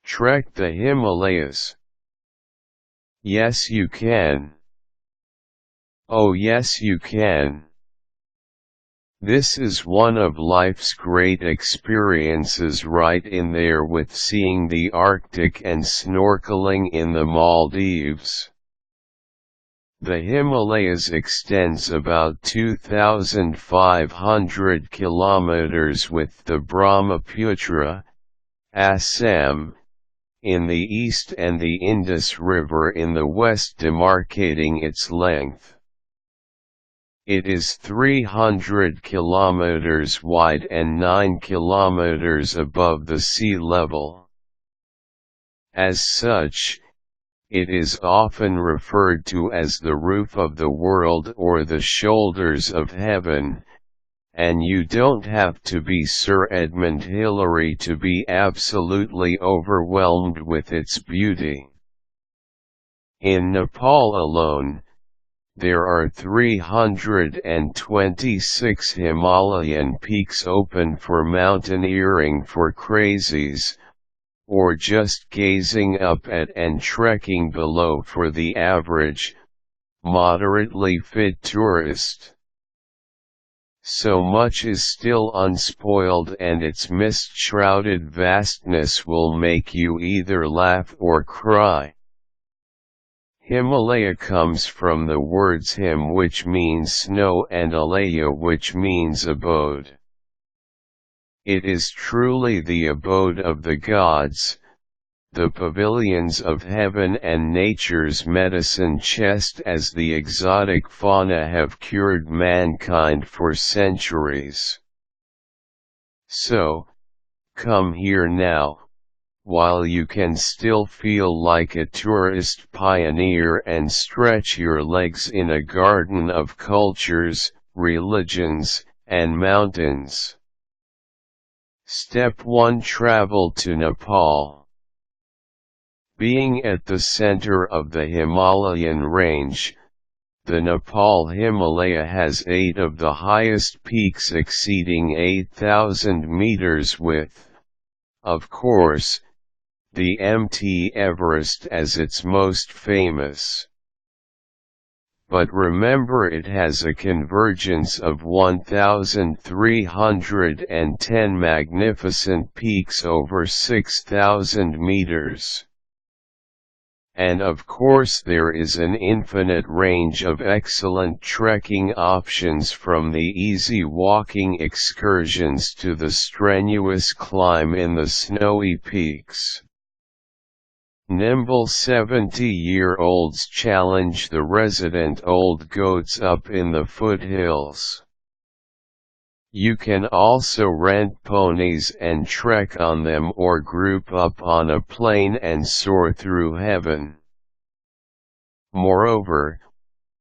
Trek the Himalayas. Yes, you can. Oh, yes, you can. This is one of life's great experiences, right in there with seeing the Arctic and snorkeling in the Maldives. The Himalayas extends about 2,500 kilometers with the Brahmaputra, Assam, in the east and the Indus River in the west demarcating its length. It is 300 kilometers wide and 9 kilometers above the sea level. As such, it is often referred to as the roof of the world or the shoulders of heaven, and you don't have to be Sir Edmund Hillary to be absolutely overwhelmed with its beauty. In Nepal alone, there are 326 Himalayan peaks open for mountaineering for crazies, or just gazing up at and trekking below for the average, moderately fit tourist. So much is still unspoiled, and its mist-shrouded vastness will make you either laugh or cry. Himalaya comes from the words him, which means snow, and Alaya, which means abode. It is truly the abode of the gods, the pavilions of heaven and nature's medicine chest, as the exotic fauna have cured mankind for centuries. So, come here now, while you can still feel like a tourist pioneer and stretch your legs in a garden of cultures, religions, and mountains. Step 1: Travel to Nepal. Being at the center of the Himalayan range, the Nepal Himalaya has 8 of the highest peaks exceeding 8,000 meters with, of course, the Mt. Everest as its most famous. But remember, it has a convergence of 1,310 magnificent peaks over 6,000 meters. And of course there is an infinite range of excellent trekking options, from the easy walking excursions to the strenuous climb in the snowy peaks. Nimble 70-year-olds challenge the resident old goats up in the foothills. You can also rent ponies and trek on them, or group up on a plane and soar through heaven. Moreover,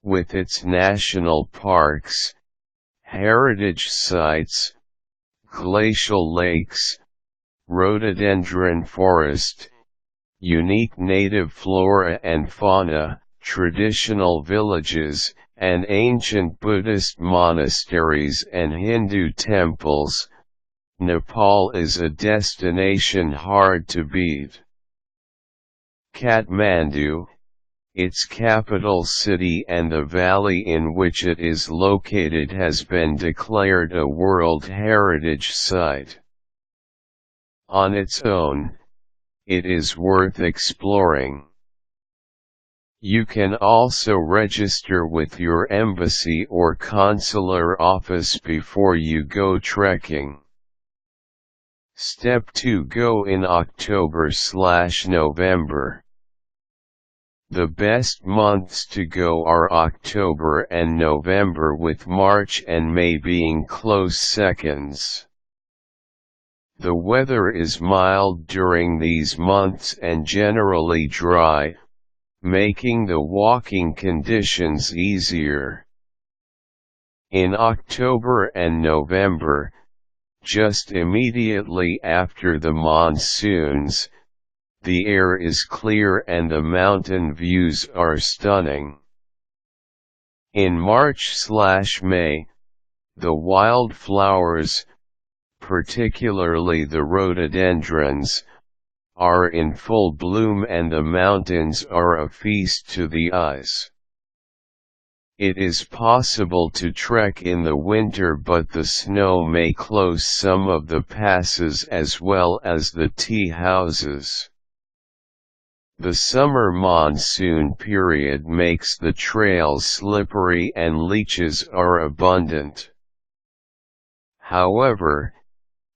with its national parks, heritage sites, glacial lakes, rhododendron forest, unique native flora and fauna, traditional villages, and ancient Buddhist monasteries and Hindu temples, Nepal is a destination hard to beat. Kathmandu, its capital city and the valley in which it is located, has been declared a World Heritage Site. On its own, it is worth exploring. You can also register with your embassy or consular office before you go trekking. Step 2: Go in October/November. The best months to go are October and November, with March and May being close seconds. The weather is mild during these months and generally dry, making the walking conditions easier. In October and November, just immediately after the monsoons, the air is clear and the mountain views are stunning. In March/May, the wildflowers, particularly the rhododendrons, are in full bloom and the mountains are a feast to the eyes. It is possible to trek in the winter, but the snow may close some of the passes as well as the tea houses. The summer monsoon period makes the trails slippery and leeches are abundant. However,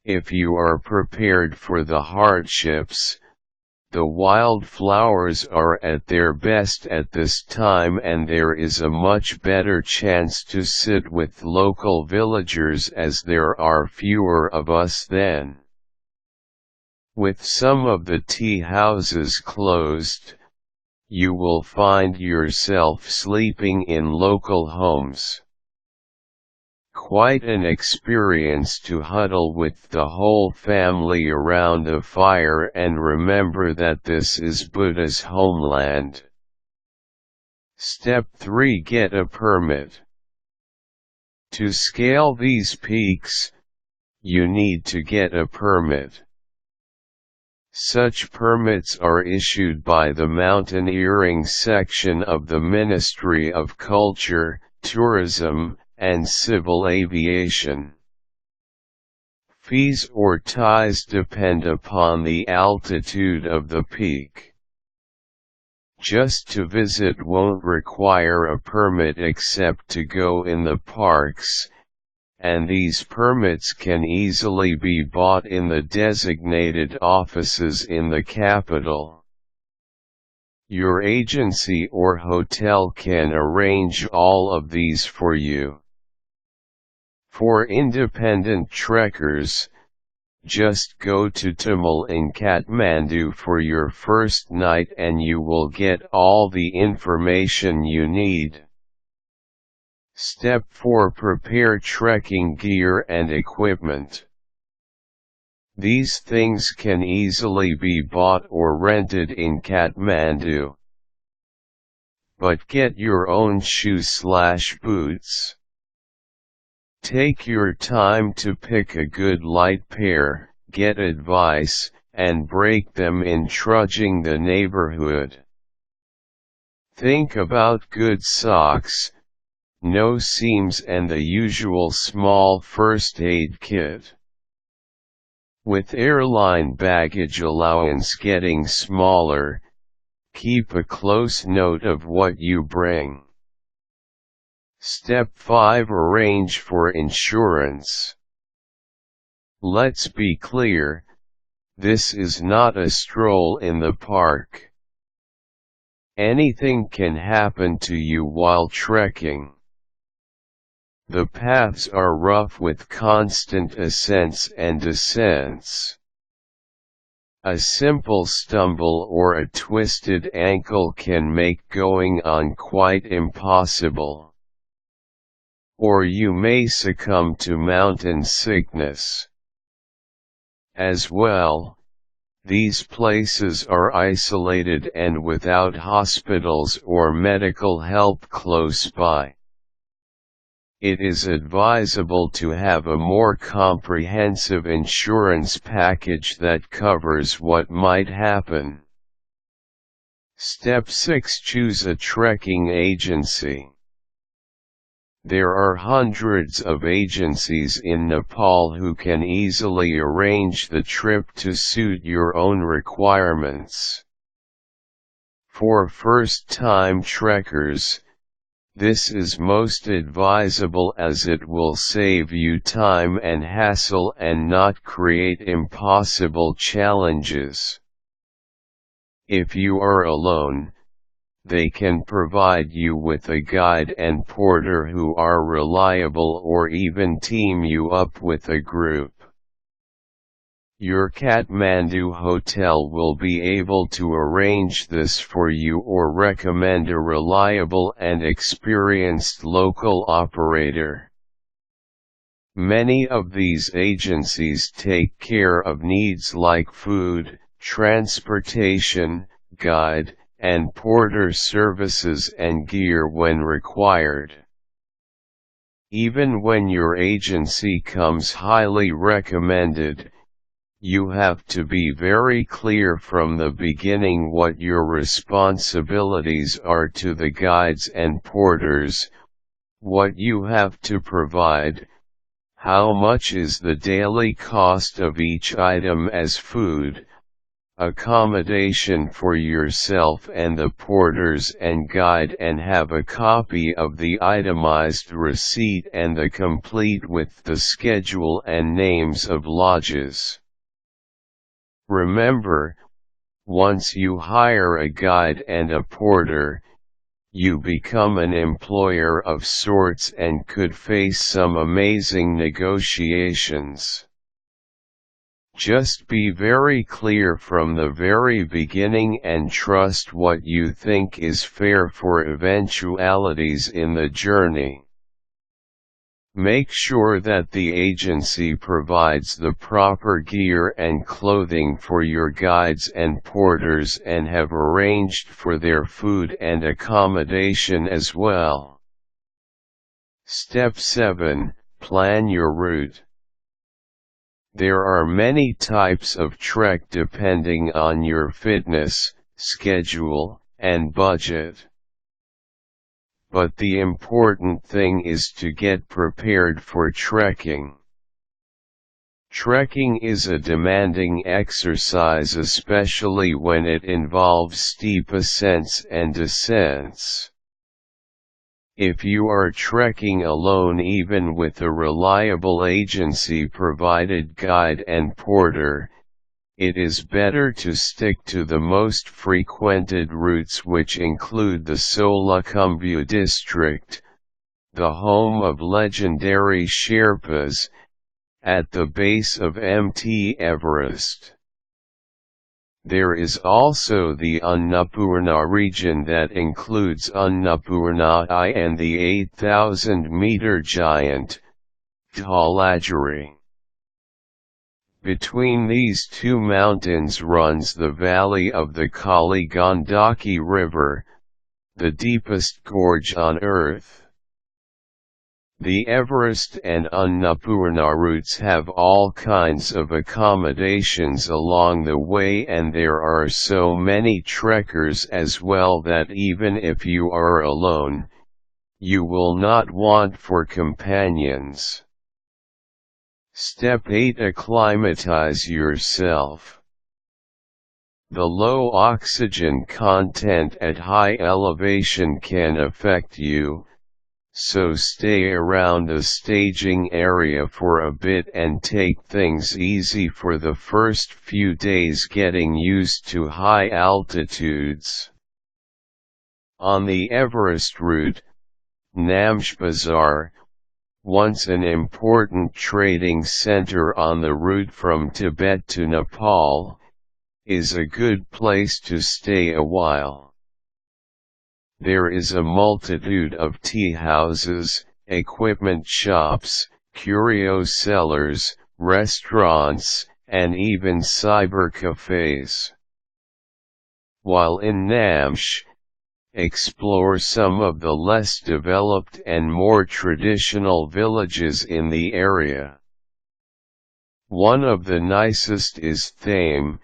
if you are prepared for the hardships, the wildflowers are at their best at this time and there is a much better chance to sit with local villagers as there are fewer of us then. With some of the tea houses closed, you will find yourself sleeping in local homes. Quite an experience to huddle with the whole family around a fire and remember that this is Buddha's homeland. Step 3: Get a permit. To scale these peaks, you need to get a permit. Such permits are issued by the Mountaineering Section of the Ministry of Culture, Tourism, and Civil Aviation. Fees or ties depend upon the altitude of the peak. Just to visit won't require a permit except to go in the parks, and these permits can easily be bought in the designated offices in the capital. Your agency or hotel can arrange all of these for you. For independent trekkers, just go to Nimble in Kathmandu for your first night and you will get all the information you need. Step 4: Prepare trekking gear and equipment. These things can easily be bought or rented in Kathmandu. But get your own shoes/boots. Take your time to pick a good light pair, get advice, and break them in trudging the neighborhood. Think about good socks, no seams and the usual small first aid kit. With airline baggage allowance getting smaller, keep a close note of what you bring. Step 5: Arrange for insurance. Let's be clear, this is not a stroll in the park. Anything can happen to you while trekking. The paths are rough with constant ascents and descents. A simple stumble or a twisted ankle can make going on quite impossible. Or you may succumb to mountain sickness. As well, these places are isolated and without hospitals or medical help close by. It is advisable to have a more comprehensive insurance package that covers what might happen. Step 6: Choose a trekking agency. There are hundreds of agencies in Nepal who can easily arrange the trip to suit your own requirements. For first-time trekkers, this is most advisable as it will save you time and hassle and not create impossible challenges. If you are alone, they can provide you with a guide and porter who are reliable or even team you up with a group. Your Kathmandu hotel will be able to arrange this for you or recommend a reliable and experienced local operator. Many of these agencies take care of needs like food, transportation, guide, and porter services and gear when required. Even when your agency comes highly recommended, You have to be very clear from the beginning what your responsibilities are to the guides and porters, what you have to provide, how much is the daily cost of each item as food, accommodation for yourself and the porters and guide, and have a copy of the itemized receipt and the complete with the schedule and names of lodges. Remember, once you hire a guide and a porter, you become an employer of sorts and could face some amazing negotiations. Just be very clear from the very beginning and trust what you think is fair for eventualities in the journey. Make sure that the agency provides the proper gear and clothing for your guides and porters and have arranged for their food and accommodation as well. Step 7. Plan your route. There are many types of trek depending on your fitness, schedule, and budget. But the important thing is to get prepared for trekking. Trekking is a demanding exercise, especially when it involves steep ascents and descents. If you are trekking alone, even with a reliable agency-provided guide and porter, it is better to stick to the most frequented routes, which include the Solakumbhu district, the home of legendary Sherpas, at the base of Mt. Everest. There is also the Annapurna region that includes Annapurna I and the 8,000-meter giant, Dhaulagiri. Between these two mountains runs the valley of the Kali Gandaki River, the deepest gorge on Earth. The Everest and Annapurna routes have all kinds of accommodations along the way, and there are so many trekkers as well that even if you are alone, you will not want for companions. Step 8. Acclimatize yourself. The low oxygen content at high elevation can affect you, so stay around the staging area for a bit and take things easy for the first few days getting used to high altitudes. On the Everest route, Namche, once an important trading center on the route from Tibet to Nepal, is a good place to stay a while. There is a multitude of tea houses, equipment shops, curio sellers, restaurants, and even cyber cafes. While in Namche, explore some of the less developed and more traditional villages in the area. One of the nicest is Thame,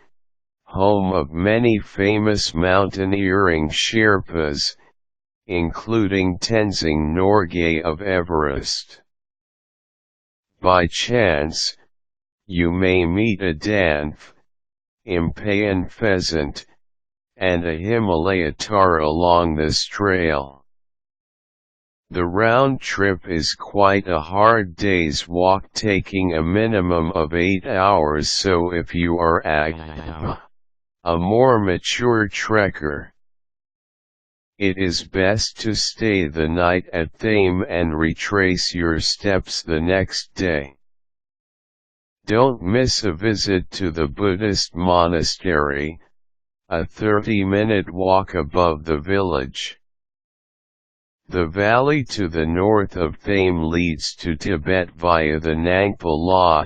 home of many famous mountaineering Sherpas, including Tenzing Norgay of Everest. By chance, you may meet a Danf, Impayan pheasant, and a Himalaya tahr along this trail. The round trip is quite a hard day's walk, taking a minimum of 8 hours, so if you are a more mature trekker, it is best to stay the night at Thame and retrace your steps the next day. Don't miss a visit to the Buddhist monastery, a 30-minute walk above the village. The valley to the north of Thame leads to Tibet via the Nangpa La,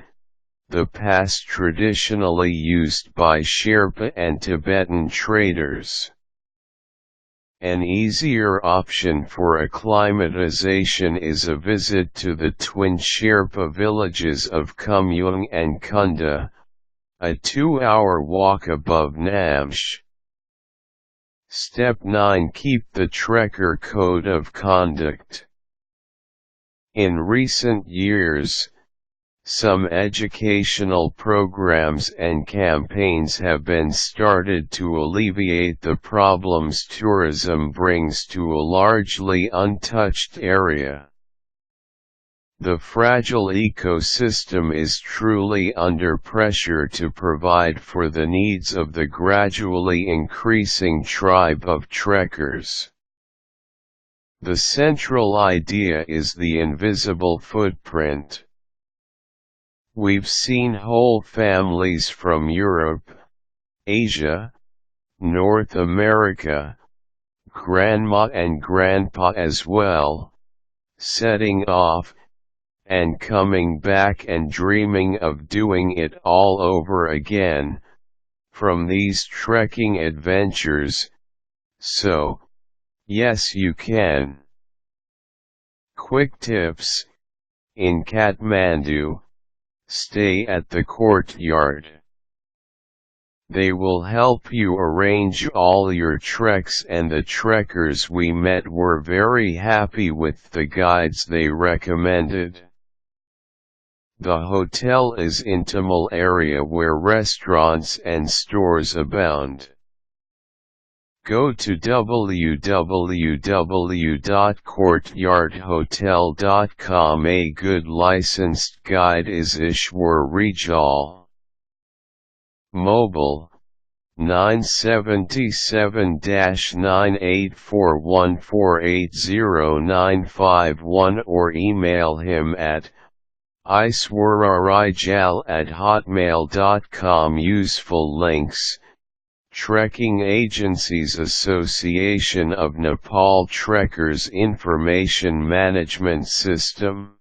the pass traditionally used by Sherpa and Tibetan traders. An easier option for acclimatization is a visit to the twin Sherpa villages of Kumyung and Kunda, a 2-hour walk above Namche. Step 9. Keep the trekker code of conduct. In recent years, some educational programs and campaigns have been started to alleviate the problems tourism brings to a largely untouched area. The fragile ecosystem is truly under pressure to provide for the needs of the gradually increasing tribe of trekkers. The central idea is the invisible footprint. We've seen whole families from Europe, Asia, North America, grandma and grandpa as well, setting off, and coming back and dreaming of doing it all over again, from these trekking adventures, so, yes you can. Quick tips: in Kathmandu, stay at the courtyard. They will help you arrange all your treks, and the trekkers we met were very happy with the guides they recommended. The hotel is in Nimble area where restaurants and stores abound. Go to www.courtyardhotel.com. A good licensed guide is Ishwar Rijal. Mobile 977-9841480-951 or email him at iswararijal@hotmail.com. Useful links: Trekking Agencies Association of Nepal Trekkers Information Management System.